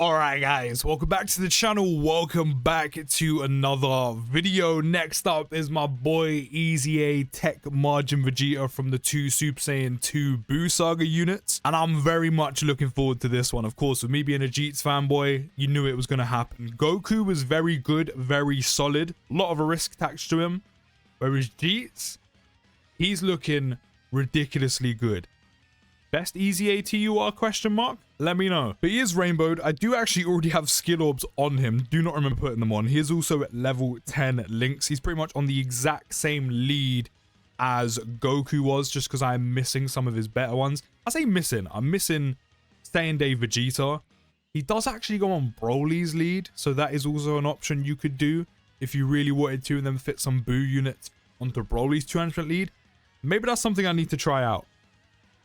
Alright guys, welcome back to the channel, welcome back to another video. Next up is my boy EZA TEQ Majin Vegeta from the two Super Saiyan 2 Buu Saga units, and I'm very much looking forward to this one. Of course, with me being a Jeets fanboy, you knew it was going to happen. Goku was very good, very solid, a lot of a risk attached to him, whereas Jeets, he's looking ridiculously good. Best EZA TUR question mark? Let me know. But he is rainbowed. I do actually already have skill orbs on him. Do not remember putting them on. He is also at level 10 links. He's pretty much on the exact same lead as Goku was, just because I'm missing some of his better ones. I say missing. I'm missing Saiyan Day Vegeta. He does actually go on Broly's lead, so that is also an option you could do if you really wanted to, and then fit some Buu units onto Broly's 200 lead. Maybe that's something I need to try out.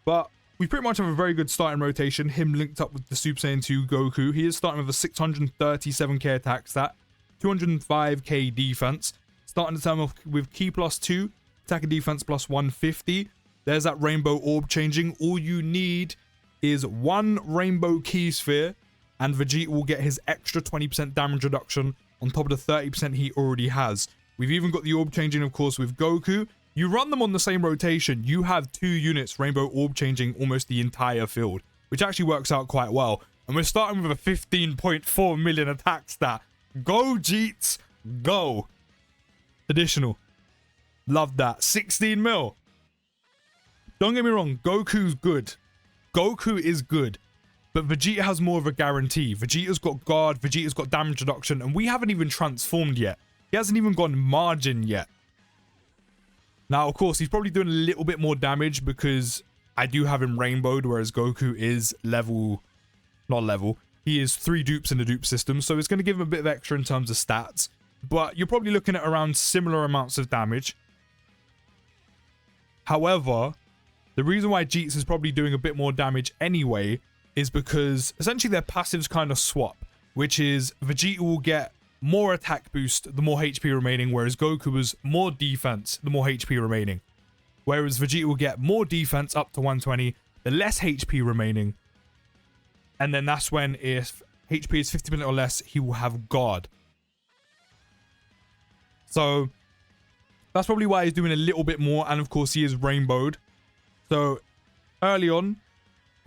But we pretty much have a very good starting rotation. Him linked up with the Super Saiyan 2 Goku. He is starting with a 637k attack stat, 205k defense. Starting the term off with Ki +2, attack and defense +150. There's that rainbow orb changing. All you need is one rainbow Ki sphere, and Vegeta will get his extra 20% damage reduction on top of the 30% he already has. We've even got the orb changing, of course, with Goku. You run them on the same rotation, you have two units rainbow orb changing almost the entire field, which actually works out quite well. And we're starting with a 15.4 million attack stat. Go Jeets, go. Additional. Love that. 16 mil. Don't get me wrong, Goku's good. Goku is good. But Vegeta has more of a guarantee. Vegeta's got guard, Vegeta's got damage reduction, and we haven't even transformed yet. He hasn't even gone margin yet. Now, of course, he's probably doing a little bit more damage because I do have him rainbowed, whereas Goku is he is 3 dupes in the dupe system, so it's going to give him a bit of extra in terms of stats. But you're probably looking at around similar amounts of damage. However, the reason why Jeets is probably doing a bit more damage anyway is because essentially their passives kind of swap, which is Vegeta will get more attack boost the more HP remaining, whereas Goku was more defense the more HP remaining. Whereas Vegeta will get more defense up to 120, the less HP remaining. And then that's when, if HP is 50% or less, he will have guard. So that's probably why he's doing a little bit more, and of course he is rainbowed. So early on,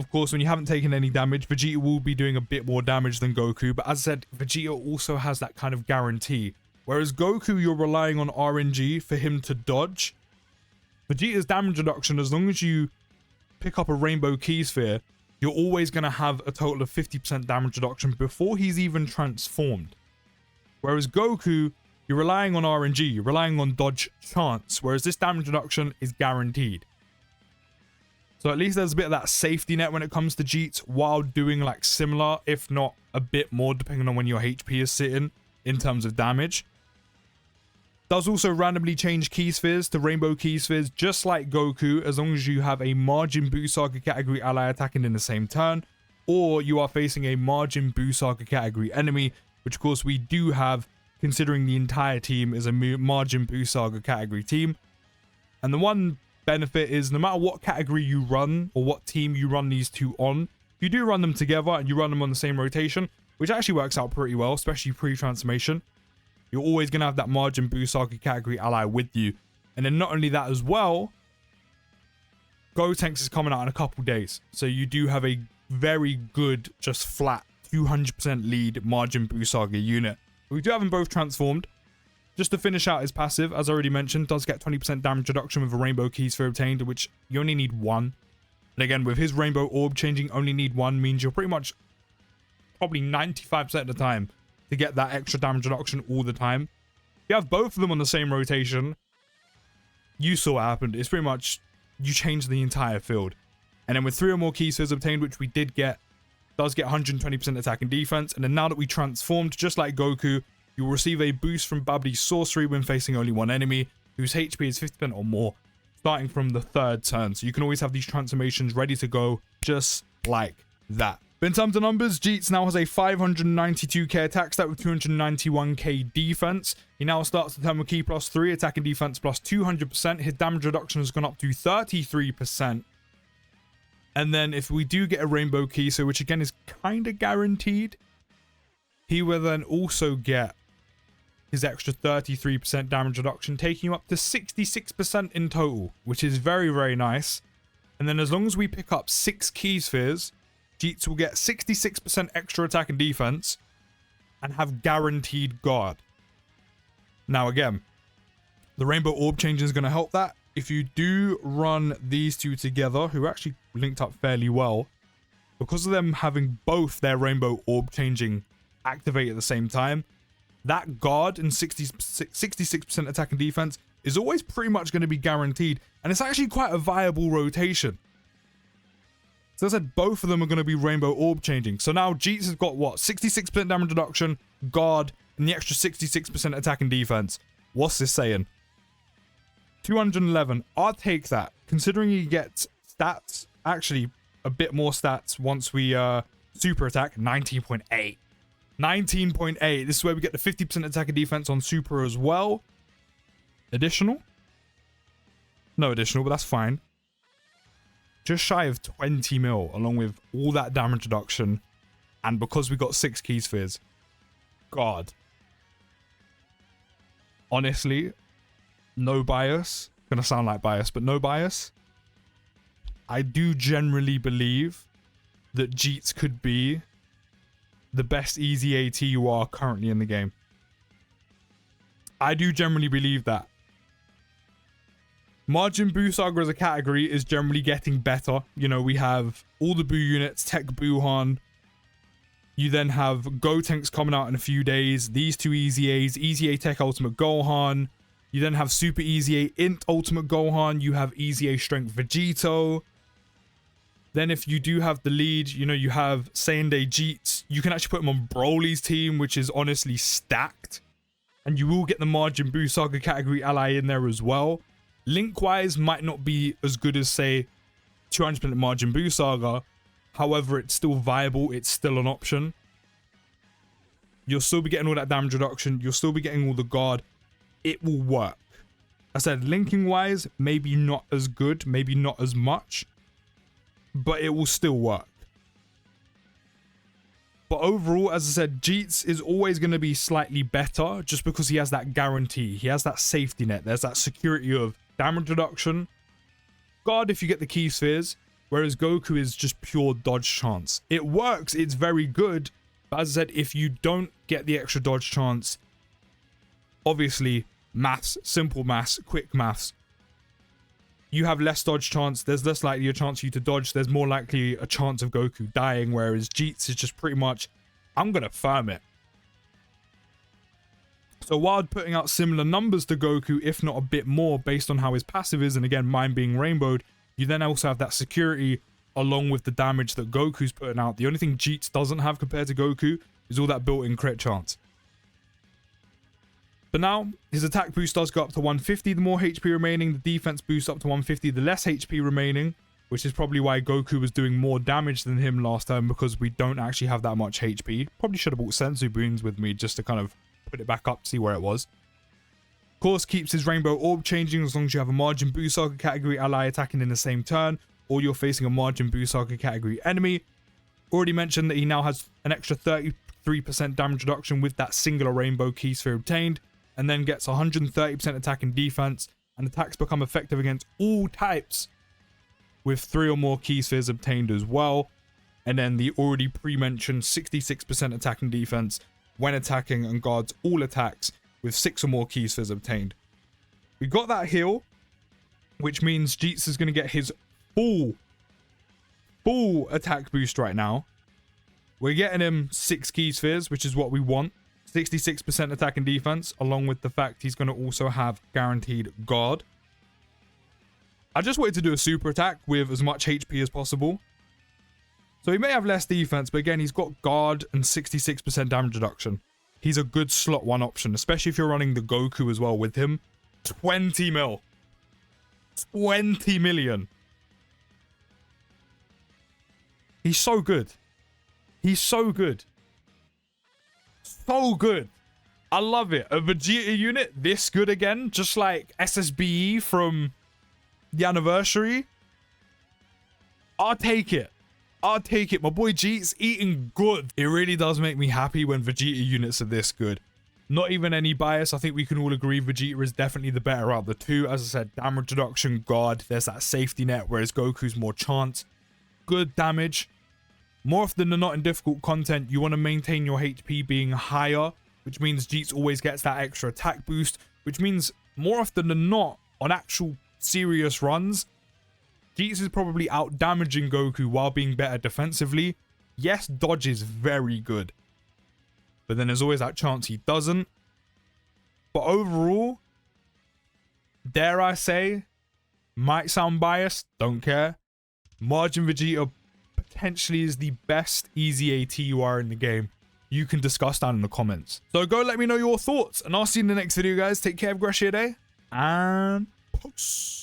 of course, when you haven't taken any damage, Vegeta will be doing a bit more damage than Goku. But as I said, Vegeta also has that kind of guarantee. Whereas Goku, you're relying on RNG for him to dodge. Vegeta's damage reduction, as long as you pick up a rainbow Ki sphere, you're always going to have a total of 50% damage reduction before he's even transformed. Whereas Goku, you're relying on RNG, you're relying on dodge chance. Whereas this damage reduction is guaranteed. So at least there's a bit of that safety net when it comes to Jeets, while doing like similar, if not a bit more, depending on when your HP is sitting in terms of damage. Does also randomly change Ki spheres to rainbow Ki spheres, just like Goku, as long as you have a Majin Buu Saga category ally attacking in the same turn, or you are facing a Majin Buu Saga category enemy, which of course we do have, considering the entire team is a Majin Buu Saga category team. And the one benefit is, no matter what category you run or what team you run these two on, you do run them together and you run them on the same rotation, which actually works out pretty well, especially pre-transformation. You're always going to have that Majin Buu Saga category ally with you. And then not only that as well, Gotenks is coming out in a couple days, so you do have a very good, just flat 200% lead Majin Buu Saga unit. We do have them both transformed. Just to finish out his passive, as I already mentioned, does get 20% damage reduction with a rainbow Ki sphere obtained, which you only need one. And again, with his rainbow orb changing, only need one, means you're pretty much probably 95% of the time to get that extra damage reduction all the time. If you have both of them on the same rotation, you saw what happened. It's pretty much, you change the entire field. And then with 3 or more Ki spheres obtained, which we did get, does get 120% attack and defense. And then now that we transformed, just like Goku, you will receive a boost from Babdi's sorcery when facing only one enemy, whose HP is 50% or more, starting from the 3rd turn. So you can always have these transformations ready to go, just like that. But in terms of numbers, Jeets now has a 592k attack stat with 291k defense. He now starts the turn with Ki +3, attack and defense +200%. His damage reduction has gone up to 33%. And then if we do get a rainbow Ki, so which again is kind of guaranteed, he will then also get his extra 33% damage reduction, taking you up to 66% in total, which is very, very nice. And then as long as we pick up 6 key spheres, Jeets will get 66% extra attack and defense and have guaranteed guard. Now again, the rainbow orb changing is going to help that. If you do run these two together, who actually linked up fairly well, because of them having both their rainbow orb changing activate at the same time, that guard and 66% attack and defense is always pretty much going to be guaranteed. And it's actually quite a viable rotation. So as I said, both of them are going to be rainbow orb changing. So now Jeets has got what? 66% damage reduction, guard, and the extra 66% attack and defense. What's this saying? 211. I'll take that. Considering he gets stats, actually a bit more stats once we super attack. 19.8. 19.8. This is where we get the 50% attack and defense on super as well. Additional? No additional, but that's fine. Just shy of 20 mil, along with all that damage reduction. And because we got 6 key spheres. God. Honestly, no bias. Gonna sound like bias, but no bias. I do generally believe that Jeets could be the best EZA TUR currently in the game. I do generally believe that. Majin Buu Saga as a category is generally getting better. You know, we have all the Buu units, TEQ Buuhan. You then have Gotenks coming out in a few days. These two EZAs, EZA TEQ Ultimate Gohan. You then have Super EZA Int Ultimate Gohan. You have EZA Strength Vegeta. Then if you do have the lead, you know, you have Saiyan Day Jeets. You can actually put him on Broly's team, which is honestly stacked. And you will get the Majin Buu Saga category ally in there as well. Link-wise, might not be as good as, say, 200% Majin Buu Saga. However, it's still viable. It's still an option. You'll still be getting all that damage reduction. You'll still be getting all the guard. It will work. I said, linking-wise, maybe not as good. Maybe not as much. But it will still work. But overall, as I said, Jeets is always going to be slightly better just because he has that guarantee. He has that safety net. There's that security of damage reduction, guard if you get the key spheres, whereas Goku is just pure dodge chance. It works, it's very good, but as I said, if you don't get the extra dodge chance, obviously, maths, simple maths, quick maths, you have less dodge chance, there's less likely a chance for you to dodge, there's more likely a chance of Goku dying, whereas Jeets is just pretty much, I'm gonna farm it. So while putting out similar numbers to Goku, if not a bit more, based on how his passive is, and again, mine being rainbowed, you then also have that security along with the damage that Goku's putting out. The only thing Jeets doesn't have compared to Goku is all that built-in crit chance. But now, his attack boost does go up to 150, the more HP remaining, the defense boost up to 150, the less HP remaining, which is probably why Goku was doing more damage than him last time, because we don't actually have that much HP. Probably should have brought Senzu Boons with me just to kind of put it back up to see where it was. Of course, keeps his rainbow orb changing as long as you have a Majin Buu Saga category ally attacking in the same turn, or you're facing a Majin Buu Saga category enemy. Already mentioned that he now has an extra 33% damage reduction with that singular rainbow key sphere obtained, and then gets 130% attack and defense, and attacks become effective against all types with 3 or more key spheres obtained as well. And then the already pre-mentioned 66% attack and defense when attacking, and guards all attacks with 6 or more key spheres obtained. We got that heal, which means Jeets is going to get his full attack boost right now. We're getting him 6 key spheres, which is what we want. 66% attack and defense, along with the fact he's going to also have guaranteed guard. I just wanted to do a super attack with as much HP as possible. So he may have less defense, but again, he's got guard and 66% damage reduction. He's a good slot 1 option, especially if you're running the Goku as well with him. 20 mil. 20 million. He's so good. He's so good. So good. I love it. A Vegeta unit this good again, just like SSBE from the anniversary. I'll take it. I'll take it. My boy Jeet's eating good. It really does make me happy when Vegeta units are this good. Not even any bias. I think we can all agree Vegeta is definitely the better out of the two. As I said, damage reduction, guard. There's that safety net, whereas Goku's more chance. Good damage. More often than not in difficult content, you want to maintain your HP being higher, which means Jeets always gets that extra attack boost, which means more often than not, on actual serious runs, Jeets is probably out damaging Goku while being better defensively. Yes, dodge is very good, but then there's always that chance he doesn't. But overall, dare I say, might sound biased, don't care, Majin Vegeta potentially is the best EZA TUR in the game. You can discuss down in the comments. So go let me know your thoughts, and I'll see you in the next video, guys. Take care, have a great day, and peace.